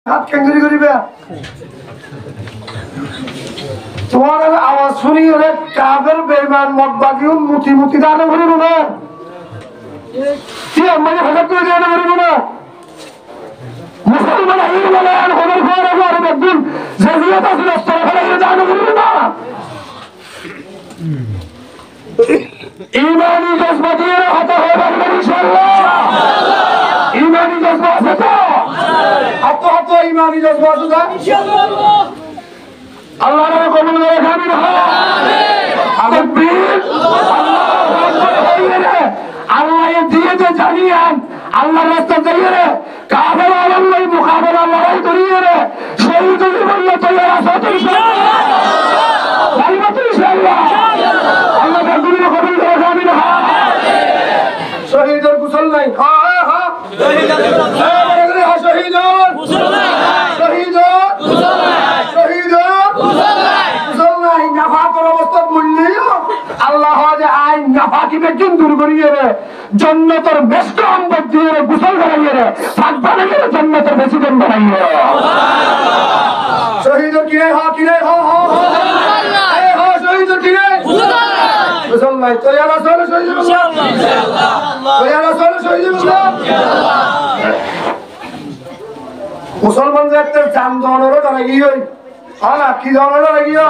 হাত কেঙ্গুরি করিবে তোমার আওয়াজ শুনি রে কাবের বেঈমান মতবাদী মুতি মুতি দান করিব না কি আমাকে হঠাৎ করে দান করিব না মুসলমান আইন বলে আর খবর খবর আর একদিন জাজিয়াত আছে রাস্তায় ফেলে দান করিব না ইমানি জজবা দিয়ে হতে হবে ইনশাআল্লাহ ইমানি জজবা আছে তো হাত ইমানি জজবা আছে ইনশাআল্লাহ আল্লাহ নামে কবুল করে আমিন তাকবীর আল্লাহু আকবার আল্লাহ দিয়ে যে জানিয়ান আল্লাহর রাস্তা দিয়ে রে কাফের আল্লাহ মুকাবিলা লড়াই করিয়ে রে শহীদ জীবন তৈরি আছে ইনশাআল্লাহ কালিমাতু ইনশাআল্লাহ আল্লাহ কবুল করে আমিন শহীদের গোসল নাই হ্যাঁ শহীদের গোসল নাই শহীদের গোসল নাই শহীদের গোসল নাই নাফাতের অবস্থা বললেও আল্লাহ যে আইন নাফাকিকে দূর করিয়ে রে জান্নাতের বেস্ট আম্বর দিয়ে গোসল করাইয়ে রে পাক বানাইয়ে জান্নাতের প্রেসিডেন্ট বানাইয়ে শহীদের কি রে কি রে শহীদের কি রে গোসল নাই তো ইয়া রাসূল শহীদ ইনশাআল্লাহ তো ইয়া রাসূল শহীদ ইনশাআল্লাহ মুসলমান জাতির জান দনরও দাঁড়িয়ে আলা কি দনরও দাঁড়িয়ে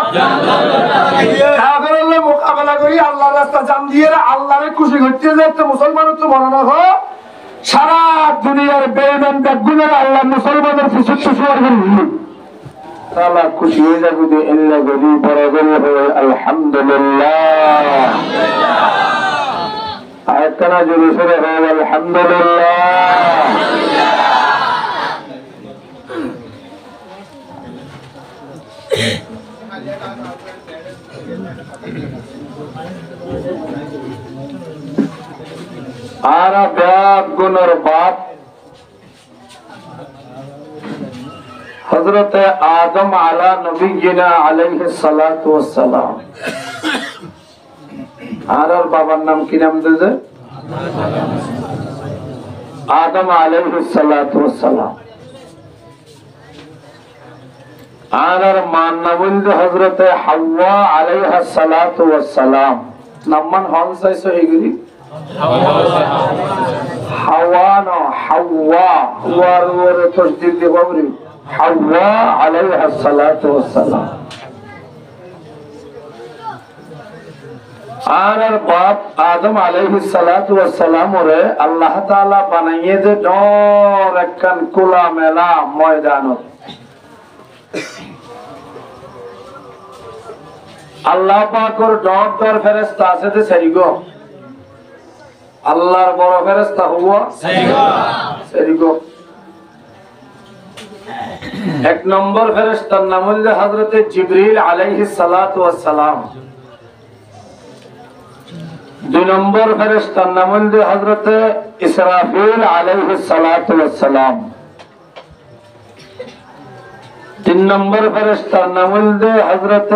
কাফেরদের মোকাবেলা করি আল্লাহর রাস্তা জান দিয়ে আল্লাহরে খুশি করতে যেতে মুসলমানের তো মনে রাখো সারা দুনিয়ার বেঈমান বেগুনের আল্লাহ মুসলমানের পিছনে শুয়ার করবে তাআলা খুশি হয়ে যাবে যে ইল্লা গলি পরাগল আলহামদুলিল্লাহ আয়াতনা জোরে সরে হয় আলহামদুলিল্লাহ আর গুণের বাপ হযরত আদম আলা নবীনা আলাইহিস সালাতু ওয়াস সালাম আর বাবার নাম কি নাম দিয়েছে আদম আলাইহিস সালাতু ওয়াস সালাম আর মান নাম হযরত হাওয়া আলাইহা সালাতু ওয়াস সালাম নামান হল চাইছো এগুলি হাওয়া না হাওয়া ওয়ার তাসদীদ দিব বলি হাওয়া আলাইহা সালাতু ওয়াস সালাম আর বাপ আদম আলাইহিস সালাতু ওয়াস সালাম রে আল্লাহ তাআলা বানাইয়ে যে ডর একখান খোলা মেলা ময়দানত আল্লাহ পাকের ডর ফেরেশতা আছে তে সেরিগো আল্লাহর বড় ফেরেশতা হুয়া সেরিগো এক নম্বর ফেরেশতার নাম হলো হযরত জিবরিল আলাইহিস সালাতু ওয়াস সালাম দুই নম্বর ফেরেশতার নাম হলো হযরত ইসরাফিল আলাইহিস সালাতু ওয়াস সালাম তিন নম্বর ফেরেশতার নাম হলো হযরত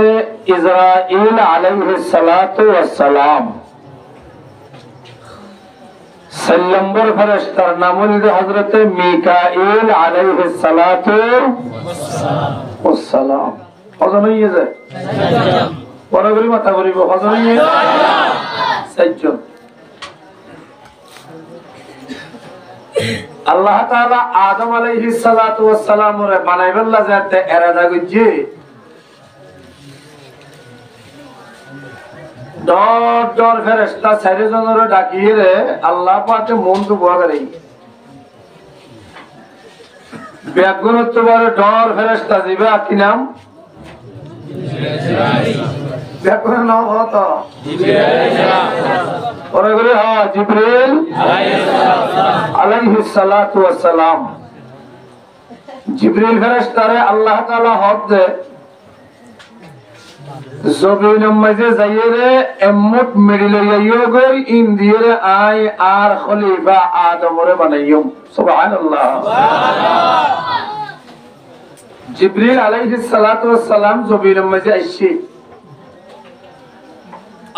ইসরাঈল আলাইহিস সালাতু ওয়াস সালাম চার নম্বর ফেরেশতার নাম হলো হযরত মিকাঈল আলাইহিস সালাতু ওয়াস সালাম হযরত ইয়ে বড় করে মাথা করিব হযরত ইয়ে চারজন আল্লাহ তাআলা আদম আলাইহিস সালাতু ওয়াস সালাম রে বানাইবেন যাতে এরাদা গজ্জে ডর ফেরেশতা চারিজনের ডাকিয়ে রে আল্লাহ পাকে মন তো বুয়া করে বেগুনত বড় ডর ফেরেশতা দিবে কি নাম বেগুন নাম হতো জিবরিল আলাইহিস সালাতু ওয়াস সালাম জিবরিল ফেরেশতারে আল্লাহ তাআলা হক দে জমিনের মাঝে যাইয়ে এমত মেডিলে যাইও গই ইন্দিয়ে আই আর খলিফা আদমরে বানাইও সুবহানাল্লাহ জিবরিল আলাইহিস সালাতু ওয়াস সালাম জমিনের মাঝে আইছে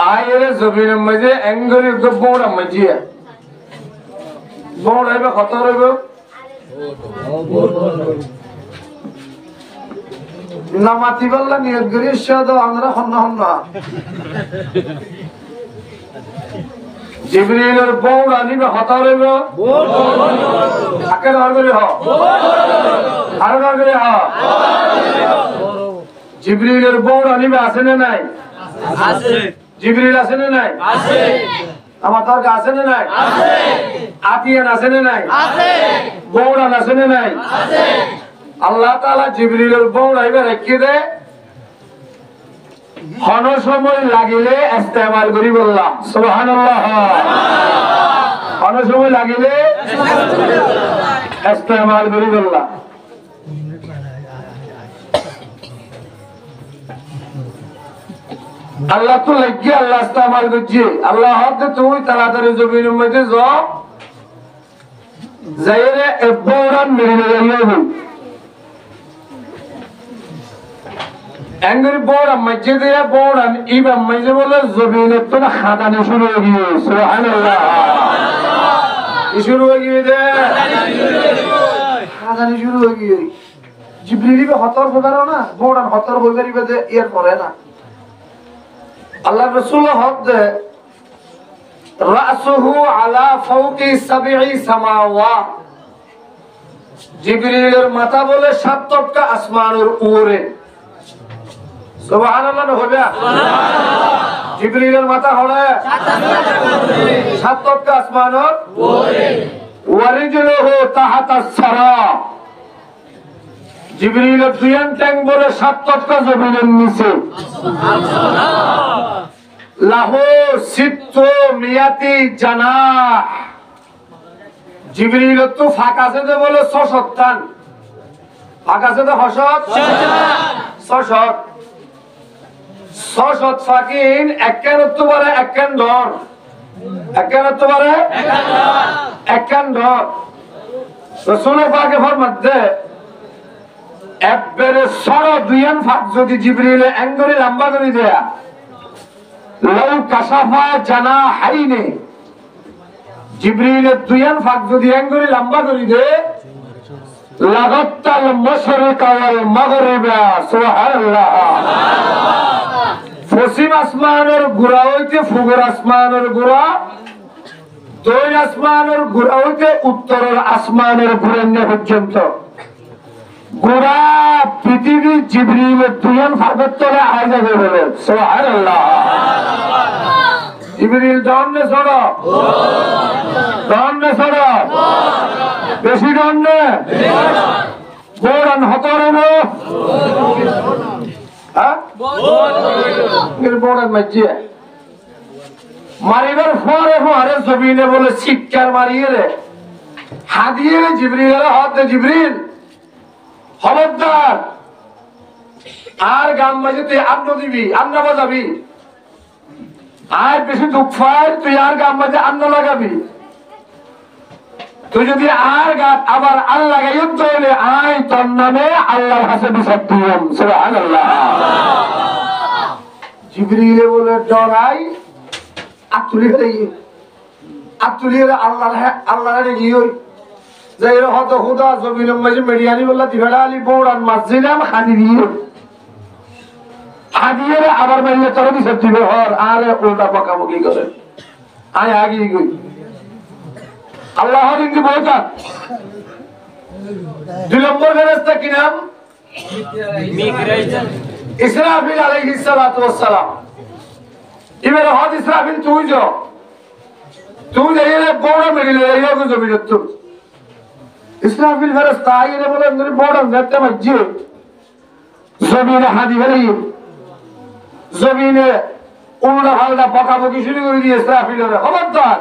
আয়ের জমিনের মাঝে এঙ্গরি বড় মাঝে বড় হবে কত রইব নামাতি বললা নিয়ত করি সাদ আমরা হন্না হন্না জিবরিলের বউর আনিবে হতারেব আকে দর করে হ আর দর করে হ জিবরিলের বউর আনিবে আছে না নাই আছে জিবরিল আছে না নাই আছে আমার তর্ক আছে না নাই আছে আতিয়ান আছে না নাই আছে বউরা আছে না নাই আছে আল্লাহ তাআলা জিবরিলের বউর আইবে রেখে দে হন সময় লাগিলে ইস্তেমাল করি বললাম সুবহানাল্লাহ হন সময় লাগিলে ইস্তেমাল করি বললাম আল্লাহ তো লাগিয়ে আল্লাহ ইস্তেমাল করছে আল্লাহ হতে তুই তাড়াতাড়ি জমিনের মধ্যে যাও যাইরে এবরান মেরে যাইও এঙ্গরি বড় মসজিদে বড় ইবা মসজিদ বলে জমিনে তো খাদানি শুরু হয়ে গিয়ে সুবহানাল্লাহ শুরু হয়ে গিয়ে দে খাদানি শুরু হয়ে গিয়ে জিবরিল বে হতর হবার না বড় হতর হয়ে গরিবে দে এর পরে না আল্লাহ রাসূল হদ দে রাসুহু আলা ফাওকি সাবঈ সামাওয়াত জিবরিলের মাথা বলে 7 টপকা আসমানের উপরে সুবহানাল্লাহ হবে সুবহানাল্লাহ জিবরিলের মাথা হলে 7 টপকা আসমানের উপরে ওয়ারিজুহু তাহাতা সারা জিবরিলের দুয়ান ট্যাং বলে 7 টপকা জমিনের নিচে সুবহানাল্লাহ লাহু সিত্তু মিয়াতি জানাহ জিবরিল তো ফাঁকা আছে বলে 600 টান ফাঁকা আছে তো হসত 600 ফাকিন একানত পারে একান ধর একানত পারে একান ধর রাসূলের পাকে ফরমাতে একবারে 2.5 ফাক যদি জিবরিল এঙ্গরে লম্বা করে দেয়া লাউ কাশাফা জানাহাইনে জিবরিলের 2 ফাক যদি এঙ্গরে লম্বা করে দে লাগাতাল মাশরিক ওয়াল মাগরিব সুবহানাল্লাহ পশ্চিম আসমানের গোড়া হইতে ফুগর আসমানের গোড়া দক্ষিণ আসমানের গোড়া হইতে উত্তরের আসমানের গোড়া পর্যন্ত গোড়া পৃথিবী জিবরিলের 2 ফাকের তলে আয় যাবে বলে সুবহানাল্লাহ জিবরিল দন্নে ছড়ো বেশি দন্নে গোড়ান হতরেব হ্যাঁ গোড়ান মাঝে মারিবার পরে আরে জমিনে বলে চিৎকার মারিয়ে রে হাদিয়ে রে জিবরিলের হাতে জিবরিল খবরদার আর গাম মাঝে তুই আন্ন দিবি আন্ন বাজাবি আর বেশি দুঃখ পাই তুই আর গাম মাঝে আন্ন লাগাবি তুই যদি আর গাত আবার আল্লাহ যুদ্ধ হলে আয় তোর নামে আল্লাহর কাছে বিচার দিলাম সুবহানাল্লাহ জিবরিলে বলে ডরাই আতুলি ফেলে আতুলি আল্লাহর গিয়ে যাই হত খুদা জমিনের মাঝে মেডিয়ানি বললা দিবেড়া আলী বৌড়ান মাসজিদাম খাদি দিয়ে খাদিয়ে আবার মাইলে তোর বিচার দিবে হর আর উল্টা পাকাপাকি করে আয় আগে গই আল্লাহ দিনকে বলতা 2 নম্বর ফেরেশতা কি নাম ইসরাফিল আলাইহিস সালাতু ওয়াস সালাম এবারে হদ ইসরাফিল তুই যাইলে বড় মেরিলে যাইও জমিনে তো ইসরাফিল ফেরেশতা আইলে বলে তুমি বড় যেতে মাঝে জমিনে হাদি ফেলে জমিনে উল্টা পাল্টা পাকাপাকি শুরু করে দিয়ে ইসরাফিলের খবরদার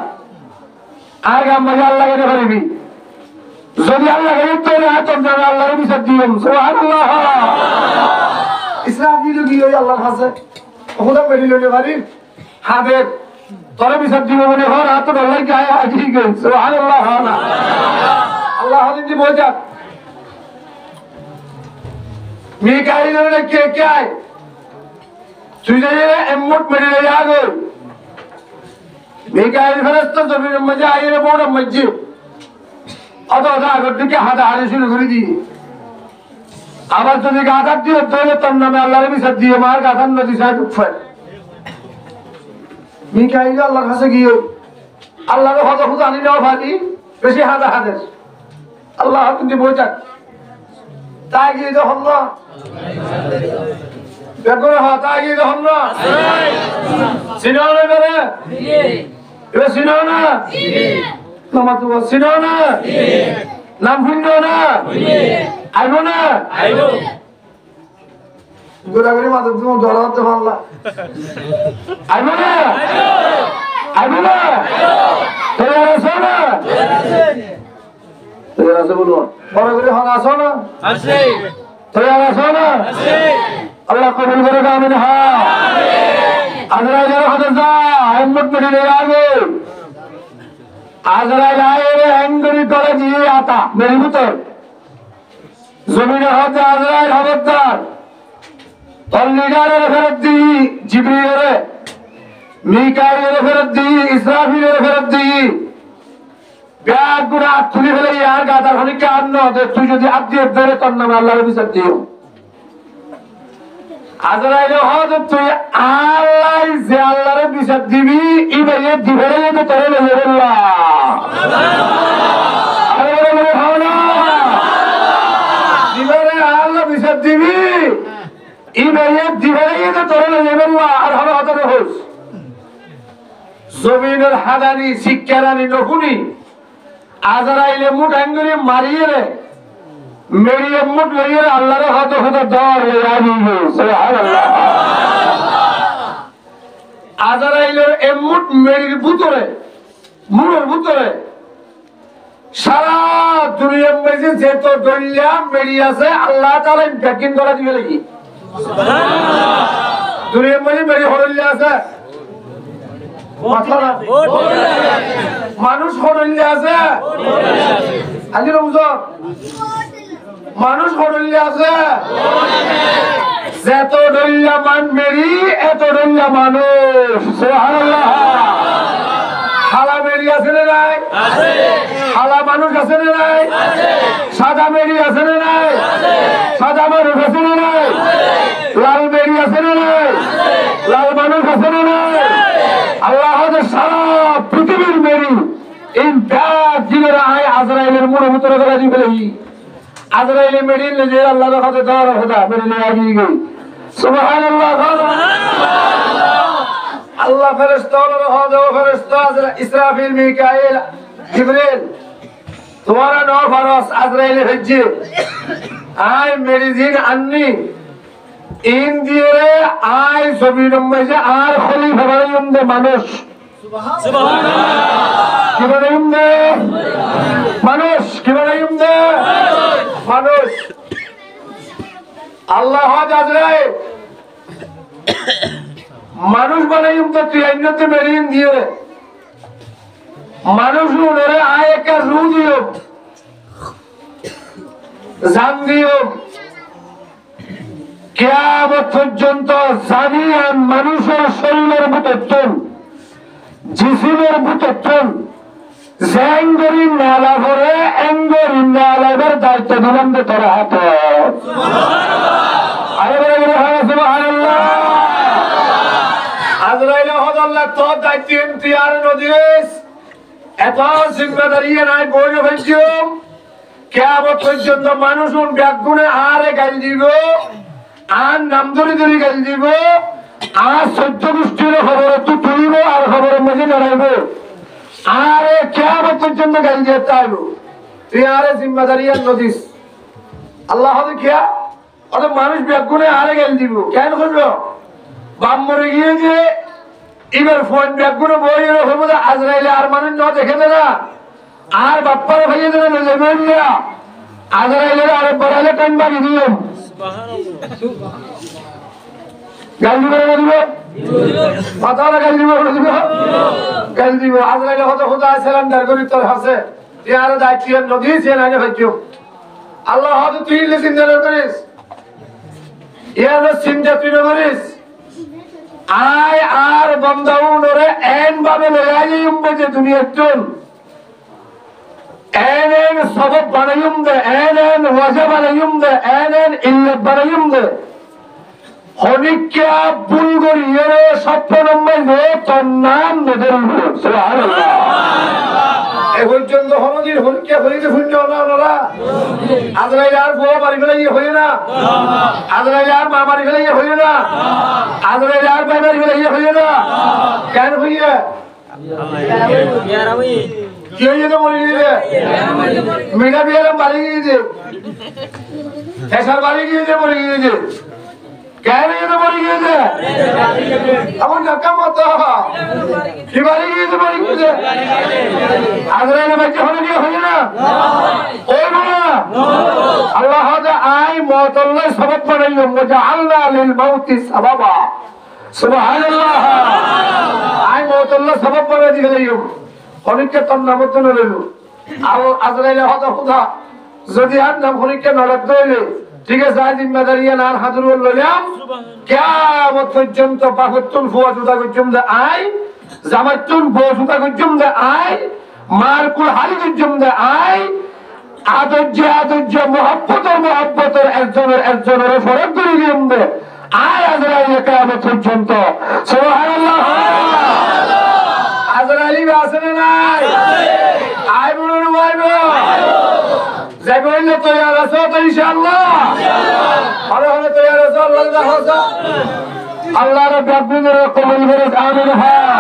আর গাম মাঝে আল্লাহ কেটে পারিবি যদি আল্লাহ কেটে আতম জানা আল্লাহর বিচার দিবেন সুবহানাল্লাহ ইসরাফিল গিয়ে আল্লাহর কাছে খোদা মেরি লইতে পারি হাতে তোর বিচার দিব মনে হর হাত আল্লাহ গায়ে হাজির গেল সুবহানাল্লাহ আল্লাহ হাদিন জি বোঝা মিকাইলের কে কে আয় তুই যে এমট মেরে যাবে মিকাইল ফেরেশতা জমিনের মাঝে আইরে বড় মসজিদ অত আগর দিকে হাতে হাতে শুরু করে দিই আবার যদি গাধার দিয়ে ধরে তোর নামে আল্লাহর বিচার দিয়ে মার গাধার নদী সাহেব উঠফায় মিকাইল আল্লাহর কাছে গিয়ে আল্লাহর হত হুদ আনি নাও ভাবি বেশি হাদা হাদের আল্লাহ কিন্তু বই থাক তাই গিয়ে যখন না বেগুনে হওয়া তাই গিয়ে যখন না চিনাও না এবারে এবার চিনাও না নামা তো চিনাও না নাম শুনলো না আইব না ঘোরাঘুরি মাথার তোমার ধরা হতে পারলা আইব না আইব না তোর আসো না তোর আছে বলবো ঘোরাঘুরি হন আসো না তোর আসো না আল্লাহ কবুল করে আমিন হ্যাঁ আজরাইলের হাতে যা আহমদ মেডিকেল আগে আজরাইল আয়ে হ্যাঙ্গরি করে দিয়ে আতা মেরি ভিতর জমিনে হাতে আজরাইল খবরদার তোর লিডারের ফেরত দি জিবরিলের মিকাইলের ফেরত দি ইসরাফিলের ফেরত দি ব্যাগ গুলো হাত তুলি ফেলে আর গাদার খানিককে আন্ন তুই যদি হাত দিয়ে ধরে তোর নামে আল্লাহর বিচার দিও আজরাইল হদ তুই আল্লাহ যে আল্লাহর বিচার দিবি ইবাইয়ে দিবে তো তোরে লইয়ে বললা আরে বলে ভাও না দিবে আল্লাহ বিচার দিবি ইবাইয়ে দিবে তো তোরে লইয়ে বললা আর হবে হত রহস জমিনের হাদানি শিক্ষারানি নহুনি আজরাইলে মুঠ আঙ্গুরি মারিয়ে রে মেরিয়ে মুঠ লইয়ে আল্লাহর হত হত দর সুবহানাল্লাহ আজরাইলের এই মুঠ মেরির ভিতরে মুড়ের ভিতরে সারা দুনিয়ার মধ্যে যত দলিয়া মেরি আছে আল্লাহ তাআলা ব্যাকিং করা দিবে লাগি সুবহানাল্লাহ দুনিয়ার মধ্যে মেরি হরল্লা আছে মানুষ হরল্লা আছে আজি রমজ মানুষ হরল্লা আছে যত দলিয়া মান মেরি এত দলিয়া মানুষ সুবহানাল্লাহ হালা মেরি আছে না নাই আছে হালা মানুষ আছে না নাই আছে সাদা মেরি আছে না নাই আছে সাদা মানুষ আছে না নাই লাল মেরি আছে না নাই আছে লাল মানুষ আছে না নাই আল্লাহ আমাদের সারা পৃথিবীর মেরি এই ব্যাগ জিনের আয় আজরাইলের মুড়ে ভিতরে করে দিবে আজরাইলে মেরি যে আল্লাহর হাতে দেওয়ার কথা মেরি নিয়ে আগিয়ে গই সুবহানাল্লাহ আল্লাহ ফেরেশতা হদ ফেরেশতা ইসরাফিল মিকাইল জিবরিল তোমারা নর ফারস আজরাইলে হজ্জে আয় মেরি জিন আন্নি ইন দিয়ে আয় জমিন মধ্যে আর খলিফা বানাইম দে মানুষ সুবহানাল্লাহ কি বানাইম দে মানুষ কি বানাইম দে মানুষ আল্লাহ আজরাইল মানুষ বানাইম তো তুই আইনতে মেরিন দিয়ে মানুষ উনরে আয় একটা রু দিও জান দিও কিয়ামত পর্যন্ত জানিয়ান মানুষের শরীরের ভিতর জিসিমের ভিতর জ্যাঙ্গরি নালা করে অ্যাঙ্গরি নালাবের দায়িত্ব দিলাম যে তোর হাতে সুবহানাল্লাহ আজরাইল হদাল্লাহ তোর দায়িত্ব ইমতিয়ার নদিস এত জিম্মেদারি নাই বইরে ফেলছো কিয়ামত পর্যন্ত মানুষ ব্যাগুনে আরে গাল দিব আর নাম ধরে ধরে গাল দিব আর 14 গোষ্ঠীর খবর তুই তুলিব আর খবরের মাঝে লড়াইব আর কিয়ামত পর্যন্ত গাল দিয়ে চাইব তুই আরে জিম্মেদারি আর নদিস আল্লাহ হবে কিয়া অত মানুষ ব্যাগুনে আরে গাল দিব কেন করলো বাপ মরে গিয়ে যে এবার ফোন ব্যাগুনে বই হবো আজরাইলে আর মানুষ ন দেখে না আর বাপ্পারে ভাইয়ে দেবে না আজরাইলে আর বড়ালে টাইম বাড়ি দিলাম গাল দিব না দিব মাথা গাল দিব দিব গাল দিব আজরাইলে কত খোদা সিলিন্ডার করি তোর হাসে তুই আর দায়িত্ব নদী সে নাই ভাইছো আল্লাহ হয়তো তুই চিন্তা করিস ইয়ার চিন্তা তুই করিস আয় আর বন্দাউনরে এন ভাবে লয়াই উম্মে যে দুনিয়ার জন enen sabab banayım da, enen vaca banayım da, enen illet banayım da. হনিকা বুলগরিয়ের সপ্তনম্বরে তোর নাম নদীর সুবহানাল্লাহ এই পর্যন্ত হনদির হনিকা হইতে শূন্য না ওরা আজরাইল আর বউ বাড়ি ফেলে হই না আজরাইল আর মা বাড়ি ফেলে হই না আজরাইল আর ভাই বাড়ি ফেলে হই না কেন হইয়া কি হইয়া তো মরে গিয়েছে মিনা বিয়ারাম বাড়ি গিয়েছে এসার বাড়ি গিয়েছে মরে গিয়েছে কেন এটা মরে গিয়েছে আমার নাকা মতো কি বাড়ি গিয়েছে মরে গিয়েছে আজরাইলের বাচ্চা হলে নিয়ে হই না ওই না আল্লাহ আই মওতাল্লাহ সবাব বানাইলো মুজাআলনা লিল মাউতি সাবাবা সুবহানাল্লাহ আই মওতাল্লাহ সবাব বানাই দিলাইও হনিকে তোর নামত জন্য লইলো আর আজরাইলে হযা খুদা যদি আর নাম হনিকে নরক দইলে ঠিক আছে আজ জিম্মেদারি আর হাজির লইলাম কিয়ামত পর্যন্ত পাকতুল ফুয়া জুতা পর্যন্ত আই জামাতুল বউ জুতা পর্যন্ত আই মারকুল হালি পর্যন্ত আই আদর্য মহব্বতের একজনের ফরক করে দিলাম আয় আজরাইল কিয়ামত পর্যন্ত সুবহানাল্লাহ আজরাইল আছে না নাই আয় বলুন ভাইবো যাইবইলে তৈয়ার আছো তো ইনশাআল্লাহ হরে হরে তৈয়ার আছো আল্লাহ রাহমত আল্লাহর বেগুনের কবুল করে আমিন হ্যাঁ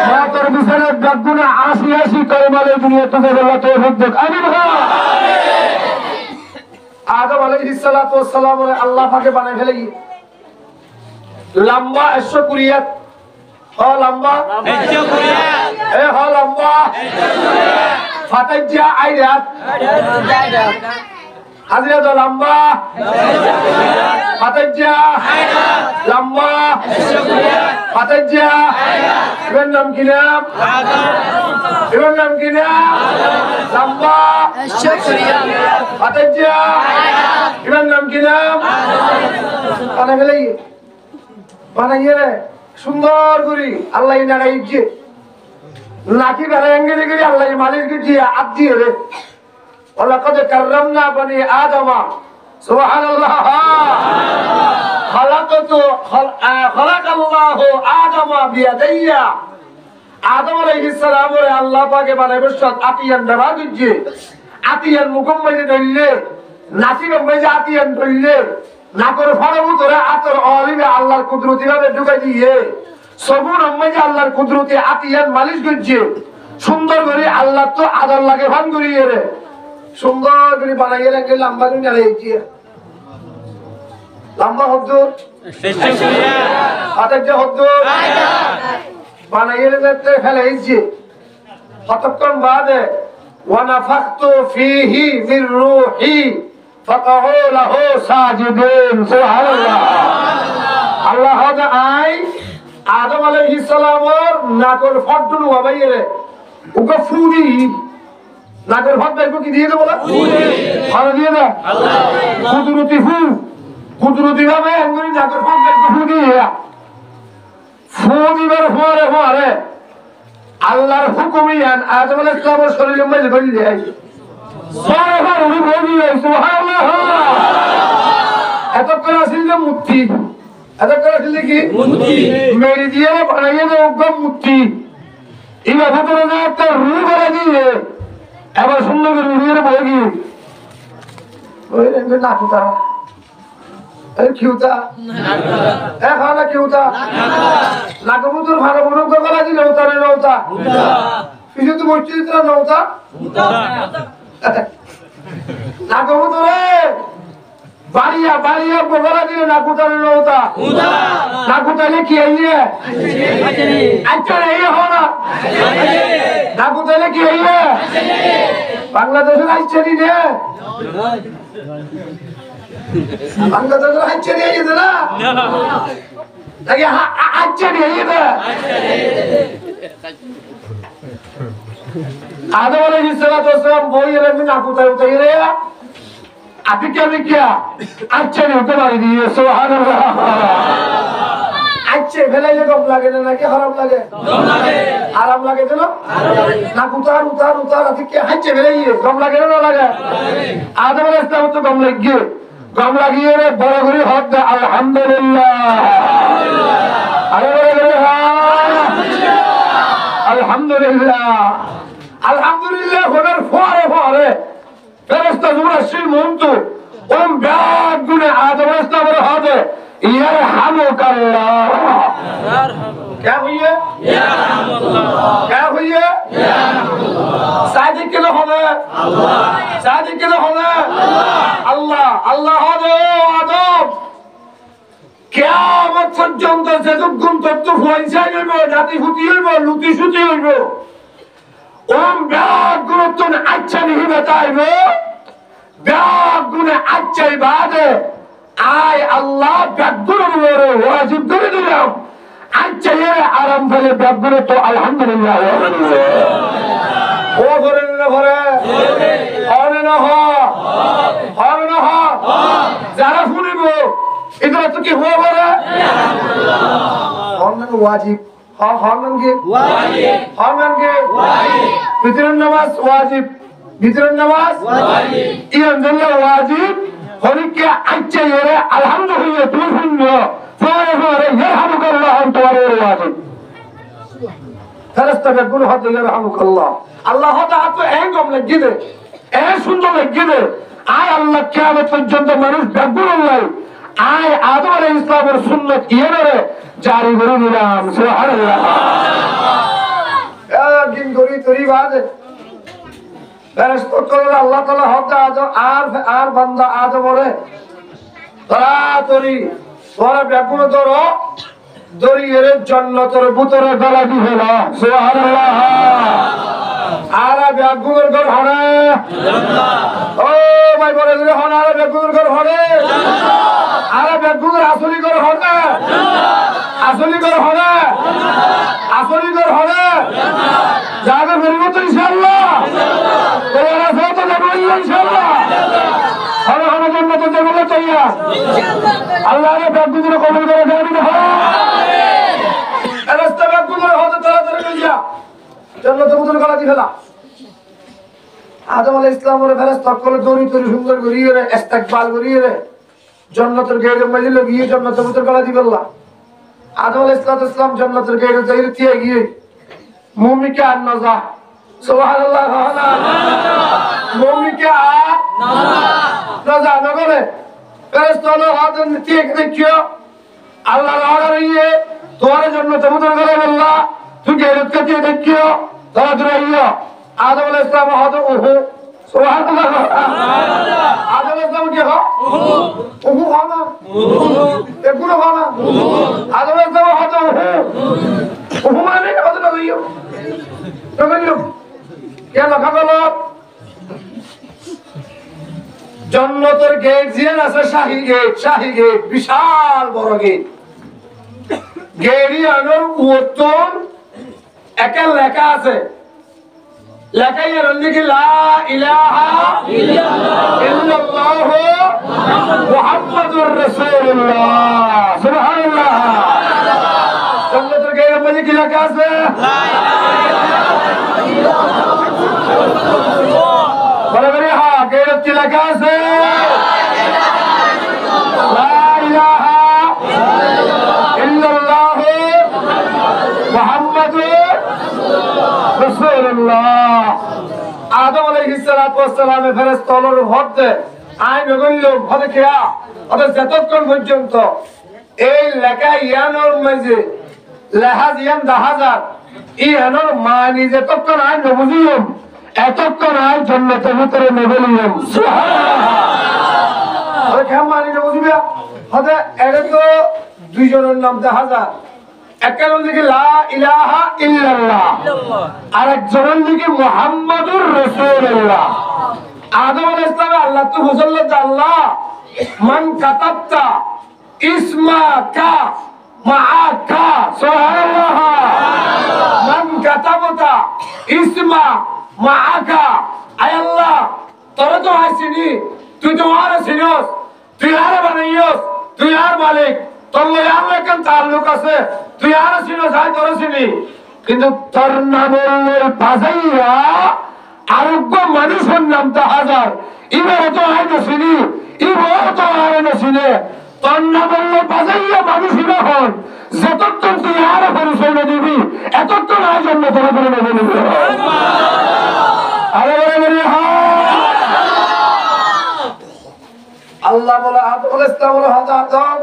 মাতর বিছানা বেগুনা 80 কলমালে দুনিয়া থেকে আল্লাহ তৌফিক দেন আমিন হ্যাঁ আদম আলাইহিস সালাতু ওয়াস সালাম আল্লাহ পাকে বানাই ফেলে লম্বা 100 কুরিয়াত ও লম্বা 100 কুরিয়াত এ হ লম্বা 100 কুরিয়াত ফাতাজ্জা আইরাত হাজরাত লম্বা ফাতাজ্জা আইরাত লম্বা ফাতাজ্জা এর নাম কি নাম এর নাম কি নাম লম্বা ফাতাজ্জা এর নাম কি নাম বানাইয়ে রে সুন্দর করে আল্লাহ নাড়াইছে নাকি বেড়াঙ্গে রেখে আল্লাহ মালিক দিয়ে আপ দিয়ে রে ওয়ালাকাদ কাররামনা বনি আদম সুবহানাল্লাহ খালাকাল্লাহু আদম বিয়াদাইয়া আদম আলাইহিস সালাম রে আল্লাহ পাকে বানাইবে সৎ আতিয়ান দেবা দিছে আতিয়ান মুকম্মলে দইলে নাসি গম্মে আতিয়ান দইলে না করে ফড়বু তোরে আতর অলিবে আল্লাহর কুদরতি ভাবে ঢুকাই দিয়ে সবুর আম্মে যে আল্লাহর কুদরতি আতিয়ান মালিশ করছে সুন্দর করে আল্লাহ তো আদর লাগে ভান করিয়ে রে সুন্দর করে বানাইয়ে রেখে লম্বা করে নাড়াইছি লম্বা হদ্দুর হাতের যে হদ্দুর বানাইয়ে রেখে ফেলাইছি কতক্ষণ বাদে ওয়ানাফাখতু ফীহি মির রূহি ফাকাউ লাহু সাজিদিন সুবহানাল্লাহ আল্লাহ আই আদম আলাইহিস সালামের নাকের ফটডুল ওয়াবাইয়ে রে ওকে ফুদি নাকের ফট বাইকো কি দিয়ে দেব না আর দিয়ে দাও আল্লাহ কুদরতি ভাবে আঙ্গুরি নাকের ফট বাইকো ফুদি ফুদিবার পরে আল্লাহর হুকুমিয়ান আদম আলাইহিস সালামের শরীরে মধ্যে গলি দেয় সরবার উনি বলি সুবহানাল্লাহ এত করে আসিল যে মুক্তি এত করে আসিল কি মুক্তি মেরি দিয়ে বানাইয়ে দাও গম মুক্তি এইভাবে করে না একটা রু করে দিয়ে এবার সুন্দর করে উড়িয়ে বই গিয়ে ওই রে না কুতা এই কিউতা খানা কিউতা না কবুতর ভালো বড় গলা দিলে ওটা রে নওতা কিছু তো মসজিদ না নওতা না কবুতরে বাড়িয়া গলা দিলে না কুতারে নওতা না কুতালে কি আইলে আচ্ছা রে হনা না কুতালে কি আইলে বাংলাদেশের আইছে নি রে বাংলাদেশের আইছে নি আইছে না নাকি আইছে নি আইছে আদম আলাইহিস সালাতু ওয়াস সালাম বইয়ের না কুতারে উতাইরে আপনি क्या अच्छा नहीं होते बारी दी सुभान अल्लाह আচ্ছা ফেলাইলে গম লাগে না নাকি খারাপ লাগে? আরাম লাগে তো না? উতার উতার উতার আজকে হাঁচে ফেলাইয়ে গম লাগে না লাগে? আদম আলাইহিস সালাম তো গম লাগিয়ে রে বড় করে হাত দে আলহামদুলিল্লাহ। আরে আলহামদুলিল্লাহ আলহামদুলিল্লাহ হবার পরে ফেরেশতা জুবরাইল মুনতু ব্যাগ গুনে আদম আলাইহিস সালামের হাতে ইয়ারহামুকাল্লাহ क्या हुई है? क्या हुई है? शादी के लिए होना शादी के लिए होना अल्लाह अल्लाह आदम কিয়ামত পর্যন্ত যতক্ষণ তত্ত্ব পয়সা হইব জাতি ফুটি হইব লুটি সুটি হইব ব্যাগ গুলো তো আচ্ছা নিহি বেতাইব ব্যাগ গুলো আচ্ছা বাদে আয় আল্লাহ ব্যাগ গুলো ওয়াজিব করে দিলাম আচ্ছা আরাম ফেলে ব্যাগগুলো তো আলহামদুলিল্লাহ ও ঘরে না ঘরে হরে না হরে না যারা শুনিব এগুলো তো কি হওয়া ঘরে হরনান ওয়াজিব হরনান কি হরনান কি ভিতরের নামাজ ওয়াজিব ভিতরের নামাজ ইয়ান দিল্লাহ ওয়াজিব হরিকে আচ্ছা আলহামদুলিল্লাহ তুই শুনলো আল্লাহ সুন্দর লাগিয়ে আয় আল্লাহ কিয়ামত পর্যন্ত মানুষ ব্যাগুল আয় আদম আলাইহিস ইসলামের সুন্নত ইয়েরে জারি করে দিলাম সুবহানাল্লাহ একদিন গরি তরি বাদে ফেরেশতা কইরা আল্লাহ তাআলা হতে আর বান্দা আদমরে তাড়াতাড়ি তোরা ব্যাগুল ধরো দরিয়ের জান্নাতের ভিতরে গলা দিয়ে না সুবহানাল্লাহ আর ব্যাগুলের ঘর হরে ও ভাই বলে দিলে হন আর ব্যাগুলের ঘর হরে আর ব্যাগুলের আসলি ঘর হরে আসলি ঘর হরে আসলি ঘর হরে যাবে ফিরবো তো ইনশাআল্লাহ তোরা সব তো যাবো ইনশাআল্লাহ হরে হরে জান্নাতে যাবে তৈয়া আল্লাহ রে ব্যাগুলের কবুল করে দেন রাস্তা ব্যাগুলের হতে তাড়াতাড়ি নিয়া জান্নাতের ভিতরে গলা দিয়ে ফেলা আদম আলাইহিস সালামের ফেরেশতা সকলে দড়ি তরি সুন্দর করিয়ে রে ইস্তেকবাল করিয়ে রে জান্নাতের গেটের মধ্যে লাগিয়ে জান্নাতের ভিতরে গলা দিয়ে ফেললা আদম আলাইহিস সালাম জান্নাতের গেটে যাইতে দিয়ে গিয়ে মুমিকে আর নাজা সুবহানাল্লাহ মুমিকে আর নাজা নগরে ফেরেশতা হাত দিয়ে দেখিও আল্লাহর অর্ডার ইয়ে তোমার জান্নাতের ভিতরে গলা ফেললা তুই গেটকে দিয়ে দেখিও তারা দূরাইয়া আদম আলাইহিস সালাম হদ ওহু সুবহানাল্লাহ আদম আলাইহিস সালাম কি হয় ওহু খানা এগুলো খানা আদম আলাইহিস সালাম হদ ওহু মানে হদ না দিও তবেইও কে লেখা গেল জান্নাতের গেট জিয়ান আছে শাহী গেট বিশাল বড় গেট গেড়ি আনোর উত্তর একা লেখা আছে লেখাই রন্দিকে লা ইলাহা ইল্লাল্লাহ মুহাম্মাদুর রাসূলুল্লাহ সুবহানাল্লাহ জান্নাতের গেটের মধ্যে কি লেখা আছে বলে বলে হ্যাঁ গেটের কি লেখা আছে লা ইলাহা ইল্লাল্লাহ মুহাম্মাদুর রাসূলুল্লাহ আদম আলাইহিস সালাতু ওয়াস সালামে ফেরেশতার হতে আইন গইল হতে কিয়া ওদের যতক্ষণ পর্যন্ত এই লেখা ইয়ানোর মাঝে লাহাজ ইয়ান 10000 ইয়ানোর মানি যতক্ষণ আইন বুঝিলাম এতক্ষণ আইন জান্নাতের ভিতরে নেবেলিলাম সুবহানাল্লাহ ওই কেমন মানি বুঝিবা হতে এটা তো দুইজনের নাম 10000 একজন লিখে লা ইলাহা ইল্লাল্লাহ আর একজন লিখে মুহাম্মাদুর রাসূলুল্লাহ আদম আলাইহিস সালাম আল্লাহ তো বললেন যে আল্লাহ মান কাতাবতা ইসমাকা মাআকা সুবহানাল্লাহ মান কাতাবতা ইসমা মাআকা আয় আল্লাহ তোরা তো আসিনি তুই তো আর আসিনস তুই আর বানাইয়স তুই আর মালিক তোর লগে আল্লাহ কেন তাল্লুক আছে তুই আর চিনো যাই তোর চিনি কিন্তু তোর নামের বাজাইয়া আরোগ্য মানুষের নাম তো হাজার ইবারও তো আইনো চিনি ইবারও তো আইনো চিনে তোর নামের বাজাইয়া মানুষ ইবা হন যতক্ষণ তুই আর পরিচয় না দিবি এতক্ষণ আর জন্য তোর করে নেবে আরে আল্লাহ বলে আদম ইসলাম আদম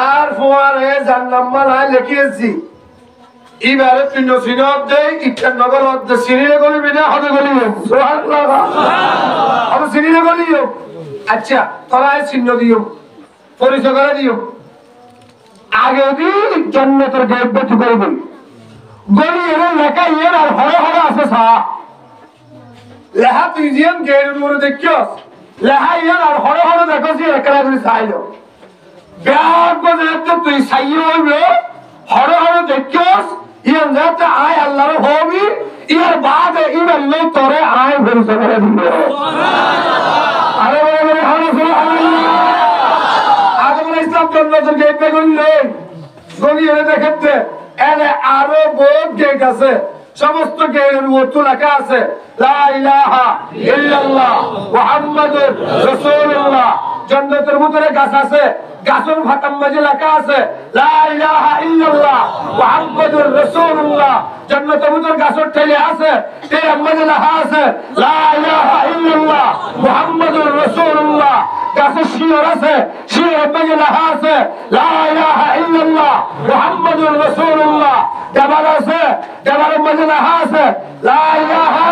আর ফোয়ারে জান্নাম্মা নাই লিখিয়েছি এবারে পিণ্ড সিনত দেই ইচ্ছার নগর অর্ধে সিনিরে গলিবি না হবে গলিব হবে সিনিরে গলিও আচ্ছা তোরা চিহ্ন দিও পরিচয় করে দিও আগে দিন জান্নাতের গেট বেতু করবেন গলি এর লেখা ইয়ের আর হরে হরে আছে সা লেহা তুই জিয়ান গেট মনে দেখিস লেহা ইয়ের আর হরে হরে দেখো যে একলা করে চাইলো ব্যাগ বাজাতে তুই চাইও হইবে হরে হরে দেখিস ইয়ান যাতে আয় আল্লাহর হবি ইয়ার বাদে ইমান লই তোরে আয় ভরসা করে দিবে আরে বলে হরে সুবহানাল্লাহ আদম ইসলাম জান্নাতের গেট বেগুনলে গলি এর দেখতে এনে আরো বহুত গেট আছে সমস্ত গেটের মতো লেখা আছে লা ইলাহা ইল্লাল্লাহ মুহাম্মাদুর রাসূলুল্লাহ জান্নাতের ভিতরে গাছ আছে গাছের ফাতাম মাঝে লেখা আছে লা ইলাহা ইল্লাল্লাহ মুহাম্মাদুর রাসূলুল্লাহ জান্নাতের ভিতরে গাছের ঠেলে আছে এর মাঝে লেখা আছে লা ইলাহা ইল্লাল্লাহ মুহাম্মাদুর রাসূলুল্লাহ গাছের শিয়র আছে শিয়র মাঝে লেখা আছে লা ইলাহা ইল্লাল্লাহ মুহাম্মাদুর রাসূলুল্লাহ দেওয়াল আছে দেওয়ালের মাঝে লেখা আছে লা ইলাহা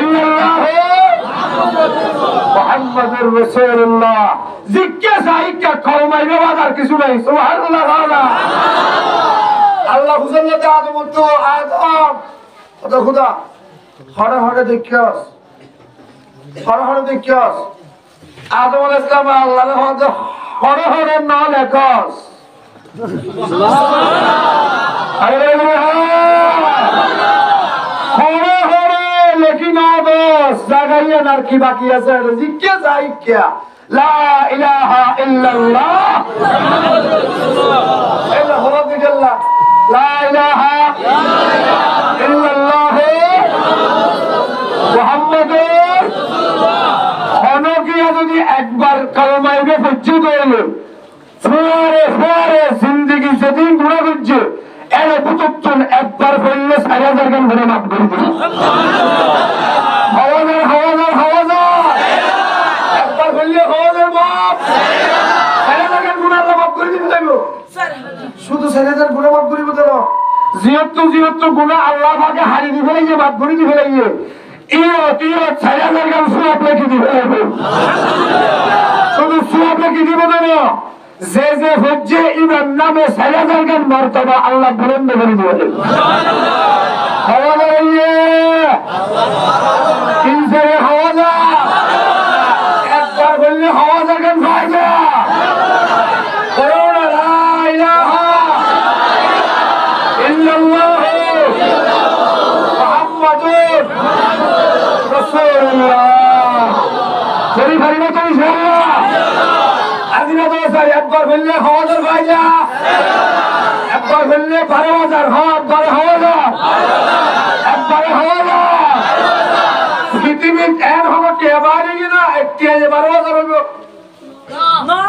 ইল্লাল্লাহ মুহাম্মাদুর রাসূলুল্লাহ জিজ্ঞাসা ইকা কলমাই বাজার কিছু নাই সুবহানাল্লাহ আল্লাহ হুজুল্লাহ আদম তো আদম ওটা খোদা হরে হরে দেখিস হরে হরে দেখিস আদম আলাইহিস সালাম আল্লাহর হরে হরে না লেখস হরে হরে লেখি না দোস জাগাইয়া আর কি বাকি আছে জিজ্ঞাসা ইকা লা ইলাহা ইল্লাল্লাহ এলা হলো দিল্লাহ লা ইলাহা ইল্লাল্লাহ মুহাম্মাদুর রাসূলুল্লাহ যদি একবার কালমাইবে পরিচিত হইল ফুয়ারে ফুয়ারে জিন্দেগি যেদিন ঘুরে বুঝছে এর বুতুন একবার বললে 4000 গান ধরে মাফ করে দিল হাওয়াদার হাওয়াদার হাওয়াদার একবার বললে হাওয়াদার মাফ 4000 গান গুনাহ মাফ করে দিতে যাইবো শুধু 4000 গুনাহ মাফ করিব তো জিয়ত গুনাহ আল্লাহ পাকে হারি দিবে যে মাফ করে দিবে লাগে ইও 4000 গান সওয়াব লিখে দিবে শুধু সওয়াব লিখে দিবে না যে যে হজ্জে ইমাম নামে 4000 গান মর্তবা আল্লাহ বুলন্দ করে দিবে সুবহানাল্লাহ হাওয়াদার ইনসারে হাওয়াদার একবার বললে হাওয়াদার গান পাইবে করোনা লা ইলাহা ইল্লাল্লাহ মুহাম্মাদুর রাসূলুল্লাহ সরি ভারি না তো ইনশাআল্লাহ আজিনা দোসাই একবার বললে হাওয়াদার ভাইয়া একবার বললে 12000 একবার হাওয়াদার একবার হাওয়াদার পৃথিবীর এর হলো কি এবারে না একটি 12000 হইব না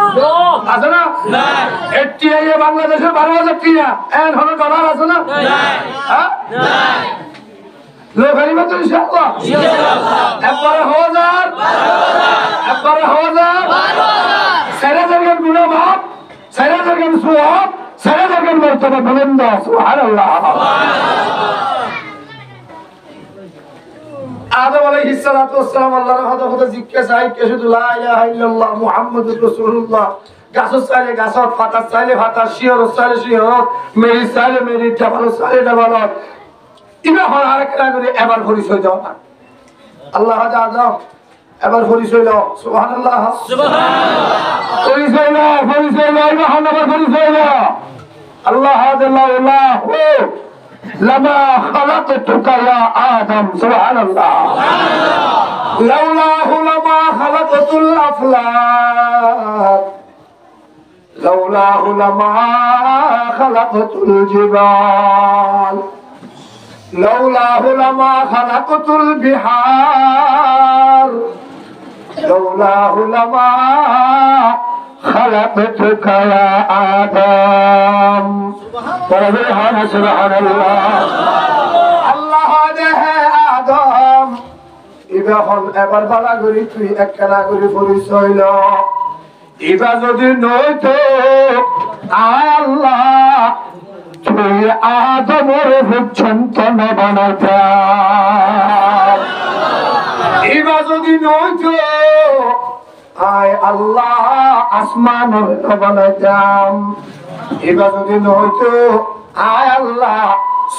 আছে না না একটি বাংলাদেশের 12000 টিয়া এর হলো ডলার আছে না হ্যাঁ নাই লো ভাইবা তো ইনশাআল্লাহ একবার হাওয়াদার একবার হাওয়াদার 4000 গান গুনাহ মাফ 4000 গান সওয়াব 4000 গান মর্তবা বুলন্দ সুবহানাল্লাহ আদম আলাইহিস সালাতু ওয়াস সালাম আল্লাহর কথা জিজ্ঞাসা আই কে শুধু লা ইলাহা ইল্লাল্লাহ মুহাম্মাদুর রাসূলুল্লাহ গাছ চাইলে গাছ পাতা চাইলে পাতা শিয়র চাইলে শিয়র মেরি চাইলে মেরি ডাবল চাইলে ডাবল ইবা হল আরেকটা করে এবার পরিচয় দাও না আল্লাহ আদম এবার পরিচয় দাও সুবহানাল্লাহ সুবহানাল্লাহ পরিচয় দাও ইবা হল এবার পরিচয় দাও আল্লাহ আল্লাহ لما خلقتك يا آدم سبحان الله لولاه لما خلقت الأفلاك লাউলাহু লামা খালাকাতুল জিবাল লাউলাহু লামা খালাকাতুল বিহার লাউলাহু লামা খালাকতুকা ইয়া আদম সুবহানাল্লাহ আল্লাহ দে আদম ইবাহন এবার বালা করি তুই একখানা করে পরিচয় ল ইবা যদি নইতো আয় আল্লাহ তুই আদমের পর্যন্ত না বানাইতা ইবা যদি নইতো আয় আল্লাহ আসমানের না বানাইতাম ইবা যদি নইতো আয় আল্লাহ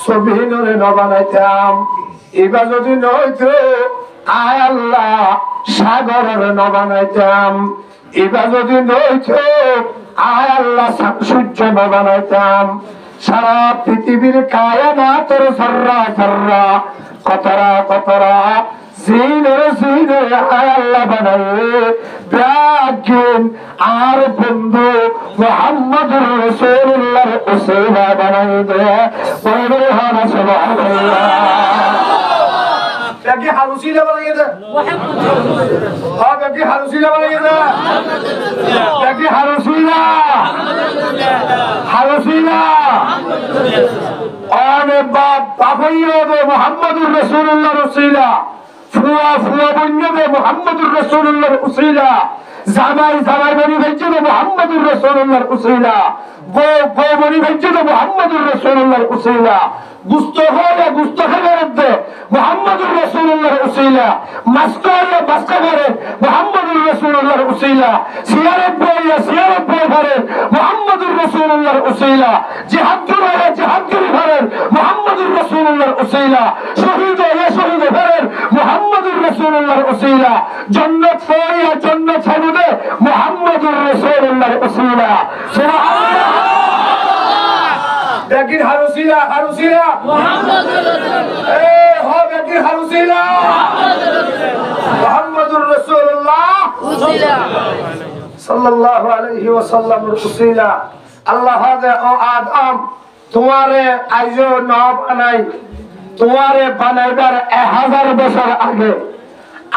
জমিনের না বানাইতাম ইবা যদি নইতো আয় আল্লাহ সাগরের না বানাইতাম ইবা যদি নইতো আয় আল্লাহ সূর্য না বানাইতাম সারা পৃথিবীর কায়নাতের সর্রা সর্রা কতরা কতরা জিনের জিনের আয় আল্লাহ বানায়ে ব্যাগিন আর বন্ধু মুহাম্মদুর রাসূলুল্লাহর উসিলা বানায়ে দে বলে হানা সুবহানাল্লাহ ব্যাগি হারুসিলা বানায়ে দে মুহাম্মদ ব্যাগি হারুসিলা বানায়ে দে ব্যাগি হারুসিলা হারুসিলা আনে বাপ বাবাইয়ে দে মুহাম্মদুর রাসূলুল্লাহর উসিলা ফুয়া ফুয়া বন্যবে মুহাম্মদুর রাসূলুল্লাহর উসিলা জামাই জামাই বনি ভাইজে মুহাম্মদুর রাসূলুল্লাহর উসিলা বউ বউ বনি ভাইজে মুহাম্মদুর রাসূলুল্লাহর উসিলা গুস্ত হলে গুস্ত খাবারের দে মুহাম্মদুর রাসূলুল্লাহর উসিলা মাসকালে মাসকারে মুহাম্মদুর রাসূলুল্লাহর উসিলা সিয়ারত বইয়া সিয়ারত বই ভরে মুহাম্মদুর রাসূলুল্লাহর উসিলা জিহাদ করে জিহাদ করে ভরে মুহাম্মদুর রাসূলুল্লাহর উসিলা শহীদ হয়ে শহীদ ভরে মুহাম্মদুর রাসূলুল্লাহর উসিলা জান্নাত ফাইয়া জান্নাত ছাড়বে মুহাম্মদুর রাসূলুল্লাহর উসিলা সুবহানাল্লাহ বেগির হারুসিলা হারুসিলা মুহাম্মদুর রাসূলুল্লাহ এ হো বেগির হারুসিলা মুহাম্মদুর রাসূলুল্লাহ উসিলা সাল্লাল্লাহু আলাইহি ওয়াসাল্লাম উসিলা আল্লাহ দে ও আদম তোমারে আইজো না বানাই তোমারে বানাইবার 1000 বছর আগে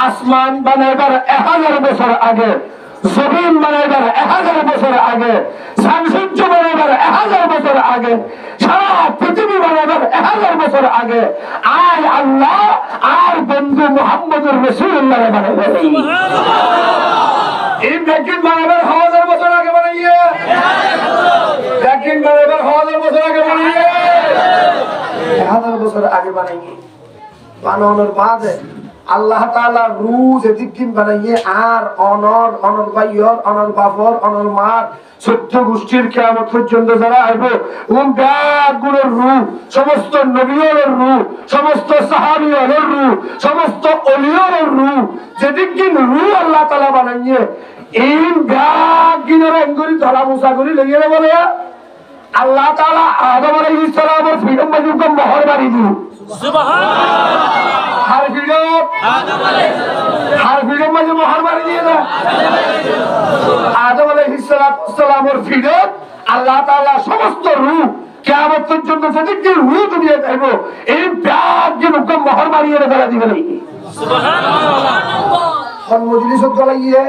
আসমান বানাইবার 1000 বছর আগে জমিন বানাইবার 1000 বছর আগে সূর্য বানাইবার 1000 বছর আগে সারা পৃথিবী বানাইবার 1000 বছর আগে আয় আল্লাহ আর বন্ধু মুহাম্মদুর রাসূলুল্লাহ বানাইবার সুবহানাল্লাহ এই বেকিন বানাইবার 1000 বছর আগে বানাইয়ে বেকিন বানাইবার 1000 বছর আগে বানাইয়ে 1000 বছর আগে বানাইয়ে বানানোর বাদে আল্লাহ তাআলা রূহ যেদিন বানাইয়ে আর অনর অনর ভাইয়র অনর বাবর অনর মার 14 গোষ্ঠীর কিয়ামত পর্যন্ত যারা আইবে ওম ব্যাগুলোর রূহ সমস্ত নবীদের রূহ সমস্ত সাহাবীদের রূহ সমস্ত ওলিদের রূহ যেদিন রূহ আল্লাহ তাআলা বানাইয়ে এই ব্যাগিনের অঙ্গুরি ধরা মুসা করি লইয়ে বলে আল্লাহ তাআলা আদম আলাইহিস সালামের ফিরম মাজুক মোহর বাড়ি দিল সুবহানাল্লাহ হার ফিরম আদম আলাইহিস সালাম হার ফিরম মাজুক মোহর বাড়ি দিয়ে না আদম আলাইহিস সালামের ফিরম আল্লাহ তাআলা সমস্ত রূহ কিয়ামত পর্যন্ত যেদিন রূহ দুনিয়া যাইব এই ব্যাগিন হুকুম মোহর মারিয়ে ফেলা দিবেন সুবহানাল্লাহ কোন মজলিসত গলাইয়ে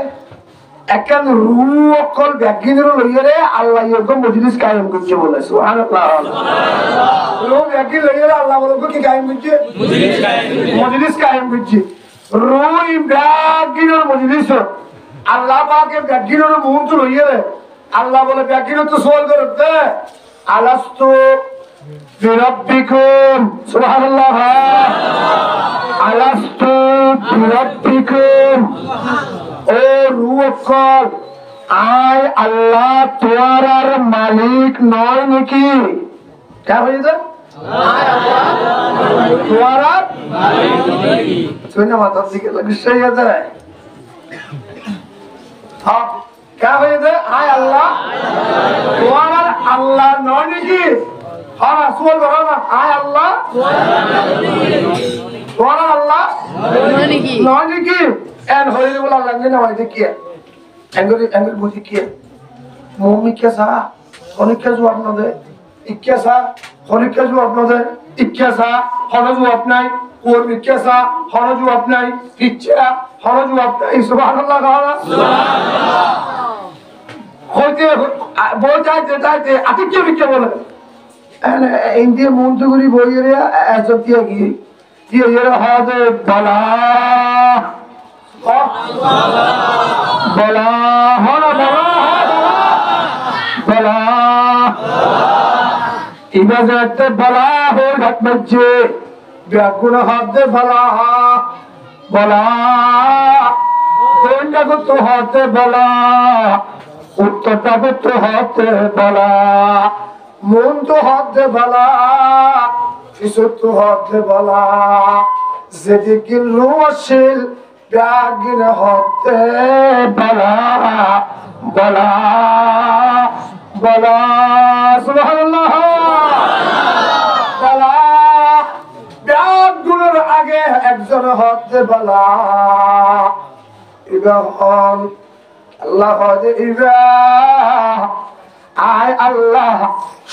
একখান রূহ অকল ব্যাগিনের লইরে আল্লাহ এরকম মজলিস কায়েম করছে বলে সুবহানাল্লাহ সুবহানাল্লাহ রূহ ব্যাগিন লইরে আল্লাহ বলে কি কায়েম করছে মজলিস কায়েম করছে রূহ ব্যাগিনের মজলিস আল্লাহ পাকের ব্যাগিনের মুহূর্ত লইরে আল্লাহ বলে ব্যাগিনের তো সওয়াল করতে আলাস্তু বিরাব্বিকুম সুবহানাল্লাহ আলাস্তু বিরাব্বিকুম ও রূহ কল আয় আল্লাহ তোমার মালিক নয় নাকি কে হয়েছে আয় আল্লাহ তোমার মালিক নাকি শুনে মাথার দিকে লাগিয়ে যায় হ্যাঁ কে হয়েছে আয় আল্লাহ তোমার আল্লাহ নয় নাকি হ্যাঁ সুবল করো না আয় আল্লাহ তোমার আল্লাহ নয় নাকি এন হইলে বলা লাগে না হয় দেখিয়ে এঙ্গুলি বুঝি কি মুমিকেসা অনেককে জবাব না দেয় ইকেসা অনেককে জবাব না দেয় ইকেসা হলো জবাব নাই ওর মিকেসা হলো জবাব নাই ইচ্ছা হলো জবাব নাই সুবহানাল্লাহ সুবহানাল্লাহ হইতে বই যাইতে যাইতে আতিকে বিকে বলে ইন্ডিয়া মন্ত্রী বইয়ের এসব দিয়ে কি দিয়ে হাতে বলা বলা হলো বলা বলা ইবাদতে বলা হো ঘট বচ্চে ব্যাগুণ হাতে বলা বলা তোমরা তো হাতে বলা উত্তরটা তো হাতে বলা মন তো হাতে বলা কিছু তো হাতে বলা যেদিকে রুশিল ব্যাগুণ হাতে বলা বলা বলা সুবহানাল্লাহ বলা ব্যাগুণের আগে একজন হাতে বলা ইবাহন আল্লাহ ইবা আয় আল্লাহ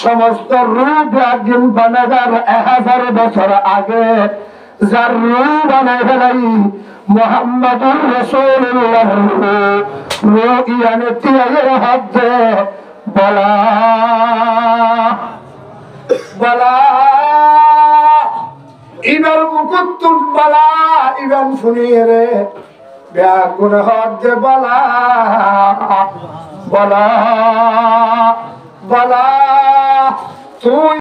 সমস্ত রূপ একদিন বানাবার 1000 বছর আগে যার রূপ বানাই ফেলাই মুহাম্মাদুর রাসূলুল্লাহ রুইয়ানে তিয়ায়ের হাতে বলা বলা ইবার মুকুত্তুন বলা ইবান শুনিয়ে ব্যাগুণ হাতে বলা বলা বলা তুই